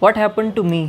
What happen to me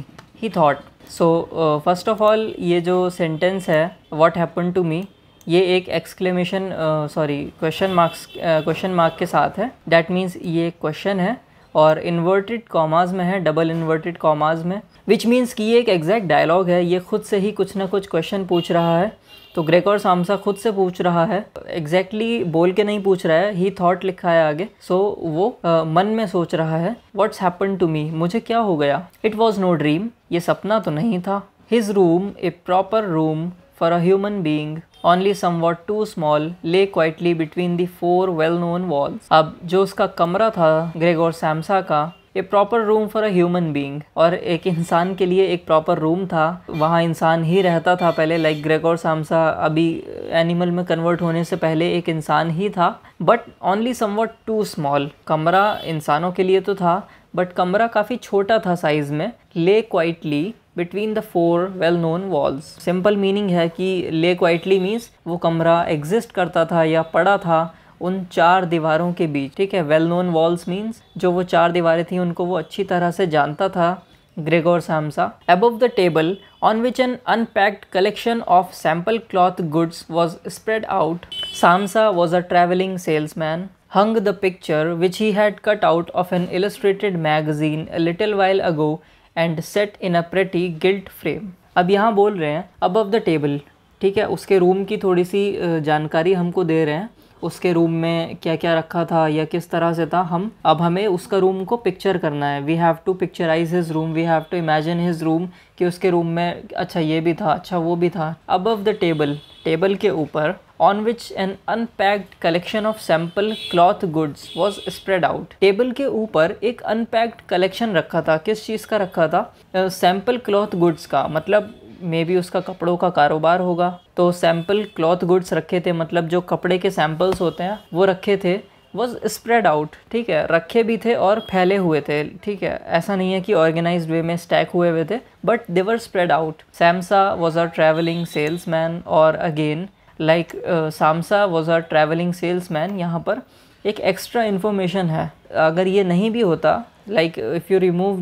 he thought. So first of all ये जो sentence है what happen to मी, ये एक एक्सक्लेमेशन क्वेश्चन मार्क के साथ है। डैट मीन्स ये एक क्वेश्चन है और इन्वर्टेड कॉमाज में है, डबल इन्वर्टेड कॉमाज में, विच मीन्स कि ये एक एग्जैक्ट डायलॉग है। ये खुद से ही कुछ ना कुछ क्वेश्चन पूछ रहा है। तो ग्रेगोर सामसा खुद से पूछ रहा है, एग्जैक्टली बोल के नहीं पूछ रहा है, ही थॉट लिखा है आगे। सो वो मन में सोच रहा है व्हाट्स हैपन टू मी, मुझे क्या हो गया। इट वॉज नो ड्रीम, ये सपना तो नहीं था। His room, A proper room for a human being, only somewhat too small, lay quietly between the four well-known walls। अब जो उसका कमरा था ग्रेगोर सैम्सा का, a proper room for a human being, और एक इंसान के लिए एक प्रॉपर रूम था, वहाँ इंसान ही रहता था पहले। लाइक ग्रेगोर सैम्सा अभी एनिमल में कन्वर्ट होने से पहले एक इंसान ही था। But only somewhat too small, कमरा इंसानों के लिए तो था बट कमरा काफ़ी छोटा था साइज़ में। ले quietly between the four well known walls, simple meaning है कि ले क्वाइटली मीन्स वो कमरा एग्जिस्ट करता था या पड़ा था उन चार दीवारों के बीच। ठीक है, वेल नोन वॉल्स मीन्स जो वो चार दीवारें थी उनको वो अच्छी तरह से जानता था Gregor Samsa. Above the table on which an unpacked collection of sample cloth goods was spread out, Samsa was a traveling salesman, hung the picture which he had cut out of an illustrated magazine a little while ago and set in a pretty gilt frame। अब यहाँ बोल रहे हैं above the table, ठीक है, उसके room की थोड़ी सी जानकारी हमको दे रहे हैं। उसके रूम में क्या क्या रखा था या किस तरह से था, अब हमें उसका रूम को पिक्चर करना है। We have to picturise his room, we have to imagine his room कि उसके रूम में अच्छा ये भी था, अच्छा वो भी था। अबव द टेबल, टेबल के ऊपर, on which N unpacked collection of sample cloth goods was spread out, table के ऊपर एक अनपैक्ड कलेक्शन रखा था। किस चीज़ का रखा था? सैम्पल क्लॉथ गुड्स का, मतलब मे बी उसका कपड़ों का कारोबार होगा। तो सैम्पल क्लॉथ गुड्स रखे थे, मतलब जो कपड़े के सैम्पल्स होते हैं वो रखे थे। वॉज स्प्रेड आउट, ठीक है, रखे भी थे और फैले हुए थे। ठीक है, ऐसा नहीं है कि ऑर्गेनाइज्ड वे में स्टैक हुए हुए थे, but they were spread out. Samsa was a travelling salesman, और again like Samsa was a travelling salesman, यहाँ पर एक एक्स्ट्रा इन्फॉर्मेशन है। अगर ये नहीं भी होता, like if you remove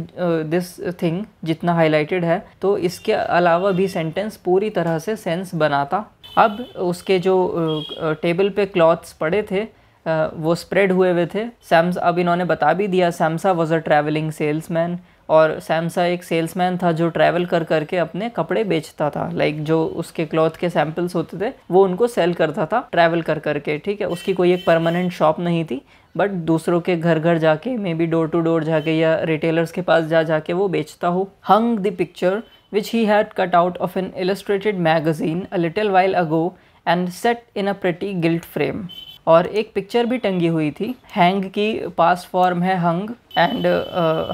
this thing जितना हाईलाइटेड है, तो इसके अलावा भी सेंटेंस पूरी तरह से सेंस बनाता। अब उसके जो टेबल पे क्लॉथ्स पड़े थे वो स्प्रेड हुए हुए थे। अब इन्होंने बता भी दिया सैम्सा वॉज अ ट्रैवलिंग सेल्समैन, और सैम्सा एक सेल्समैन था जो ट्रैवल कर करके अपने कपड़े बेचता था। लाइक जो उसके क्लॉथ के सैम्पल्स होते थे वो उनको सेल करता था ट्रैवल कर करके। ठीक है, उसकी कोई एक परमानेंट शॉप नहीं थी, बट दूसरों के घर घर जाके, maybe door to door जाके या रिटेलर्स के पास जाके वो बेचता हो। Hung the picture which he had cut out of an illustrated magazine a little while ago and set in a pretty gilt frame, और एक पिक्चर भी टंगी हुई थी। हैंग की पास्ट फॉर्म है hung, and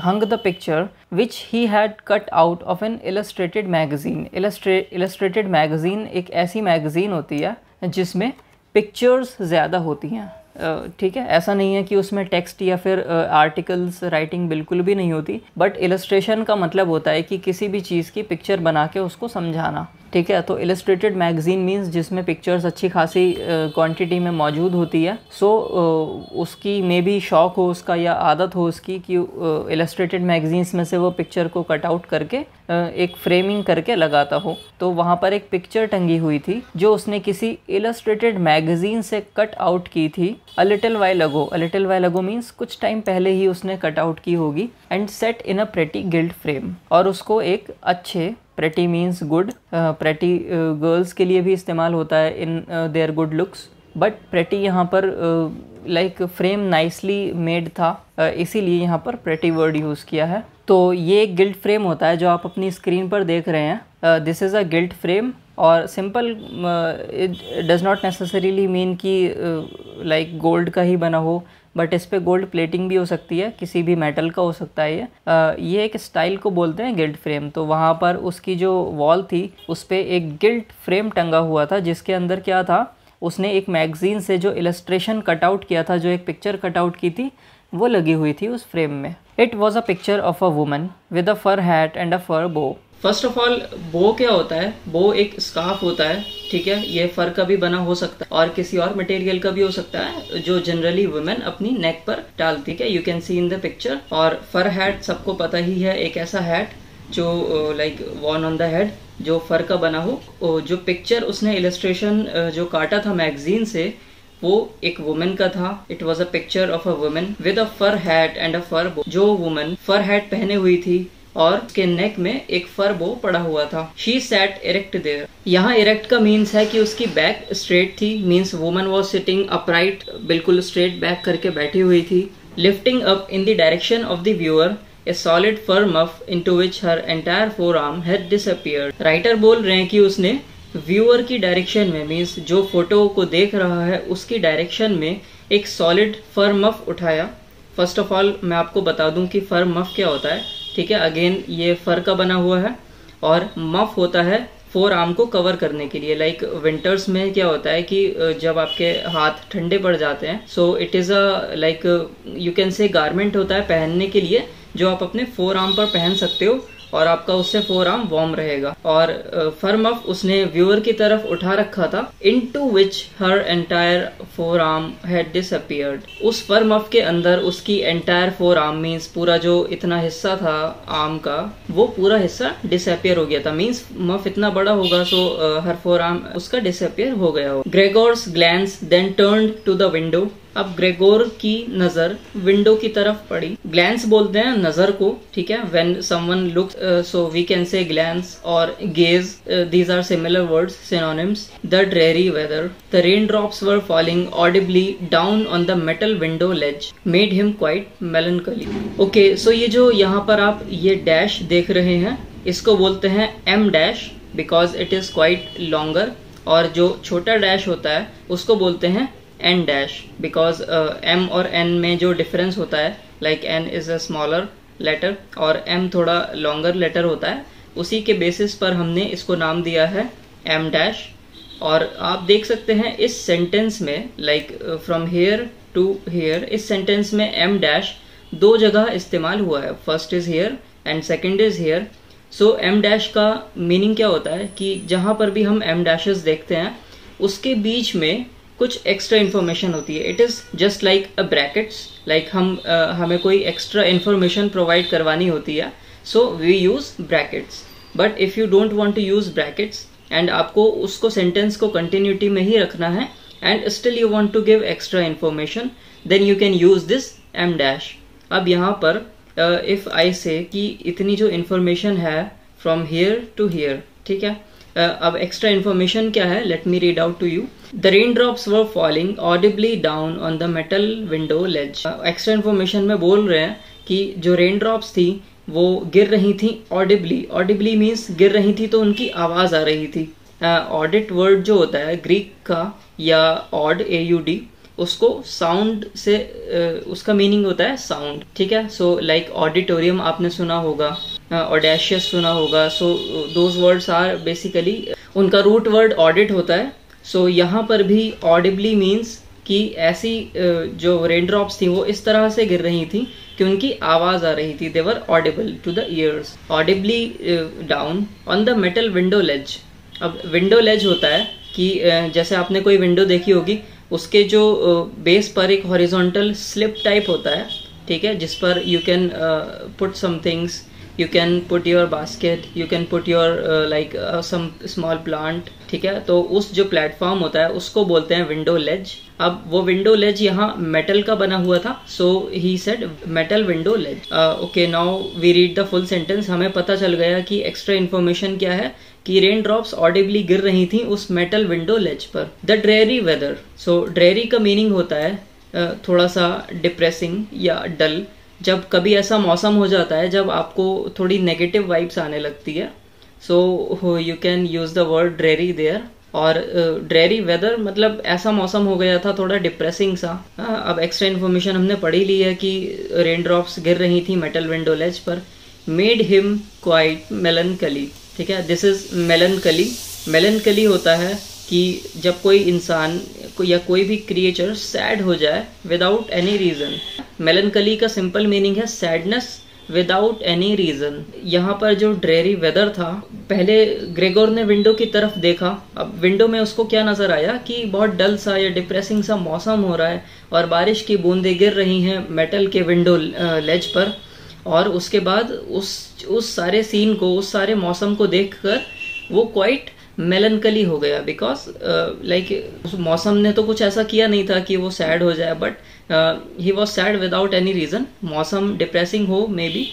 hung the picture which he had cut out of an illustrated magazine. Illustrated magazine एक ऐसी मैगजीन होती है जिसमें पिक्चर्स ज़्यादा होती हैं। ठीक है, ऐसा नहीं है कि उसमें टेक्स्ट या फिर आर्टिकल्स राइटिंग बिल्कुल भी नहीं होती, बट इलस्ट्रेशन का मतलब होता है कि किसी भी चीज़ की पिक्चर बना के उसको समझाना। ठीक है, तो इलस्ट्रेटेड मैगजीन मीन्स जिसमें पिक्चर्स अच्छी खासी क्वांटिटी में मौजूद होती है। सो उसकी मे बी शौक हो उसका या आदत हो उसकी कि इलस्ट्रेटेड मैगजीन्स में से वो पिक्चर को कट आउट करके एक फ्रेमिंग करके लगाता हो। तो वहाँ पर एक पिक्चर टंगी हुई थी जो उसने किसी इलस्ट्रेटेड मैगजीन से कट आउट की थी। अ लिटिल वाइल अगो, अ लिटिल वाइल अगो मीन्स कुछ टाइम पहले ही उसने कट आउट की होगी। And set in a pretty gilt frame, और उसको एक अच्छे, pretty means good, pretty girls के लिए भी इस्तेमाल होता है in their good looks, but pretty यहाँ पर लाइक फ्रेम नाइसली मेड था, इसीलिए यहाँ पर प्रेटी वर्ड यूज़ किया है। तो ये एक गिल्ट फ्रेम होता है जो आप अपनी स्क्रीन पर देख रहे हैं। This is a gilt frame, और simple it does not necessarily mean कि लाइक गोल्ड का ही बना हो, बट इस पे गोल्ड प्लेटिंग भी हो सकती है, किसी भी मेटल का हो सकता है। ये एक स्टाइल को बोलते हैं गिल्ट फ्रेम। तो वहाँ पर उसकी जो वॉल थी उस पर एक गिल्ट फ्रेम टंगा हुआ था, जिसके अंदर क्या था, उसने एक मैगजीन से जो इलस्ट्रेशन कटआउट किया था, जो एक पिक्चर कटआउट की थी, वो लगी हुई थी उस फ्रेम में। It was a picture of a woman with a fur hat and a fur bow. First of all बो क्या होता है? बो एक स्कार्फ होता है, ठीक है। ये फर का भी बना हो सकता है और किसी और मटेरियल का भी हो सकता है, जो जनरली वुमेन अपनी नेक पर डालती है। You can see in the picture. और फर हैट सबको पता ही है, एक ऐसा हैट जो like worn on the head, जो फर का बना हो। जो पिक्चर उसने इलस्ट्रेशन जो काटा था मैगजीन से, वो एक वुमेन का था। It was a picture of a women with a fur hat and a fur bow. जो वुमेन फर हैट पहने हुई थी और उसके नेक में एक फर बो पड़ा हुआ था। She sat erect there. यहाँ इरेक्ट का मीन्स है कि उसकी बैक स्ट्रेट थी, means woman was sitting upright, बिल्कुल स्ट्रेट बैक करके बैठी हुई थी। Lifting up in the direction of the viewer a solid fur muff into which her entire forearm had disappeared. Writer बोल रहे हैं कि उसने व्यूअर की डायरेक्शन में, मीन्स जो फोटो को देख रहा है उसकी डायरेक्शन में एक सॉलिड फर मफ उठाया। फर्स्ट ऑफ ऑल मैं आपको बता दूं कि फर मफ क्या होता है, ठीक है। अगेन ये फर का बना हुआ है और मफ होता है फोर आर्म को कवर करने के लिए। लाइक विंटर्स में क्या होता है कि जब आपके हाथ ठंडे पड़ जाते हैं, so it is a like you can say garment होता है पहनने के लिए, जो आप अपने फोर आर्म पर पहन सकते हो और आपका उससे फोर आर्म वार्म रहेगा। और फर मफ उसने व्यूअर की तरफ उठा रखा था, into which her entire four arm had disappeared. उस फर मफ के अंदर उसकी एंटायर फोर आर्म, मीन्स पूरा जो इतना हिस्सा था आर्म का, वो पूरा हिस्सा डिसअपियर हो गया था। मीन्स मफ इतना बड़ा होगा, सो हर फोर आर्म उसका डिसअपियर हो गया हो। Gregor's glance then turned to the window. अब ग्रेगोर की नजर विंडो की तरफ पड़ी। ग्लैंस बोलते हैं नजर को, ठीक है। When someone looks, so we can say glance और gaze, these are similar words, synonyms. The dreary weather, the rain drops were falling audibly down on the metal window ledge, made him quite melancholy. Okay, so ये जो यहाँ पर आप ये dash देख रहे हैं, इसको बोलते हैं em dash, because it is quite longer. और जो छोटा डैश होता है उसको बोलते हैं एन डैश, बिकॉज एम और एन में जो डिफरेंस होता है, like en is a smaller letter और एम थोड़ा लॉन्गर लेटर होता है, उसी के बेसिस पर हमने इसको नाम दिया है एम डैश। और आप देख सकते हैं इस सेंटेंस में, like from here to here, इस सेंटेंस में एम डैश दो जगह इस्तेमाल हुआ है। First is here and second is here. So em dash का मीनिंग क्या होता है कि जहां पर भी हम एम डैशेस देखते हैं उसके बीच में कुछ एक्स्ट्रा इन्फॉर्मेशन होती है। It is just like a brackets, like हमें कोई एक्स्ट्रा इन्फॉर्मेशन प्रोवाइड करवानी होती है, so we use brackets. But if you don't want to use brackets and आपको उसको सेंटेंस को कंटिन्यूटी में ही रखना है and still you want to give extra information, then you can use this em dash. अब यहाँ पर इफ आई से कि इतनी जो इन्फॉर्मेशन है फ्रॉम हेयर टू हेयर, ठीक है। अब एक्स्ट्रा इन्फॉर्मेशन क्या है, let me read out to you. The rain drops were falling audibly down on the metal window ledge. Extra information में बोल रहे हैं कि जो रेन ड्रॉप्स थी वो गिर रही थी ऑडिबली। ऑडिबली मीन्स गिर रही थी तो उनकी आवाज आ रही थी। ऑडिट वर्ड जो होता है ग्रीक का, या ऑड AUD, उसको साउंड से उसका मीनिंग होता है साउंड, ठीक है। सो लाइक ऑडिटोरियम आपने सुना होगा, ऑडेशियस सुना होगा। So those words are basically, उनका रूट वर्ड ऑडिट होता है। सो यहाँ पर भी ऑडिबली मीन्स कि ऐसी जो रेन ड्रॉप्स थी वो इस तरह से गिर रही थी कि उनकी आवाज आ रही थी। They were audible to the ears. Audibly down on the metal window ledge. अब विंडो लेज होता है कि जैसे आपने कोई विंडो देखी होगी, उसके जो बेस पर एक हॉरिजॉन्टल स्लिप टाइप होता है, ठीक है, जिस पर you can put some things, you can put your basket, you can put your like some small plant, ठीक है। तो उस जो प्लेटफॉर्म होता है उसको बोलते हैं विंडो लेज। अब वो विंडो लेज यहाँ मेटल का बना हुआ था, so he said metal window ledge. Okay, now we read the full sentence. हमें पता चल गया कि एक्स्ट्रा इन्फॉर्मेशन क्या है, कि रेन ड्रॉप्स ऑडिबली गिर रही थी उस मेटल विंडो लेज पर। The dreary weather. So dreary का मीनिंग होता है थोड़ा सा डिप्रेसिंग या डल। जब कभी ऐसा मौसम हो जाता है जब आपको थोड़ी नेगेटिव वाइब्स आने लगती है, so you can use the word dreary there. और ड्रेरी वेदर मतलब ऐसा मौसम हो गया था थोड़ा डिप्रेसिंग सा। अब एक्स्ट्रा इन्फॉर्मेशन हमने पढ़ी ली है कि रेन ड्रॉप्स गिर रही थी मेटल विंडो लेज पर। मेड हिम क्वाइट मेलनकली, ठीक है। This is मेलनकली। मेलनकली होता है कि जब कोई इंसान या कोई भी क्रिएचर सैड हो जाए विदाउट एनी रीजन। मेलनकली का सिंपल मीनिंग है सैडनेस विदाउट एनी रीज़न। यहाँ पर जो ड्रेरी वेदर था, पहले ग्रेगोर ने विंडो की तरफ देखा। अब विंडो में उसको क्या नज़र आया कि बहुत डल सा या डिप्रेसिंग सा मौसम हो रहा है और बारिश की बूंदें गिर रही हैं मेटल के विंडो लेज पर। और उसके बाद उस सारे सीन को, उस सारे मौसम को देखकर वो क्वाइट मेलनकली हो गया, बिकॉज लाइक उस मौसम ने तो कुछ ऐसा किया नहीं था कि वो सैड हो जाए, but he was sad without any reason. मौसम डिप्रेसिंग हो मे बी,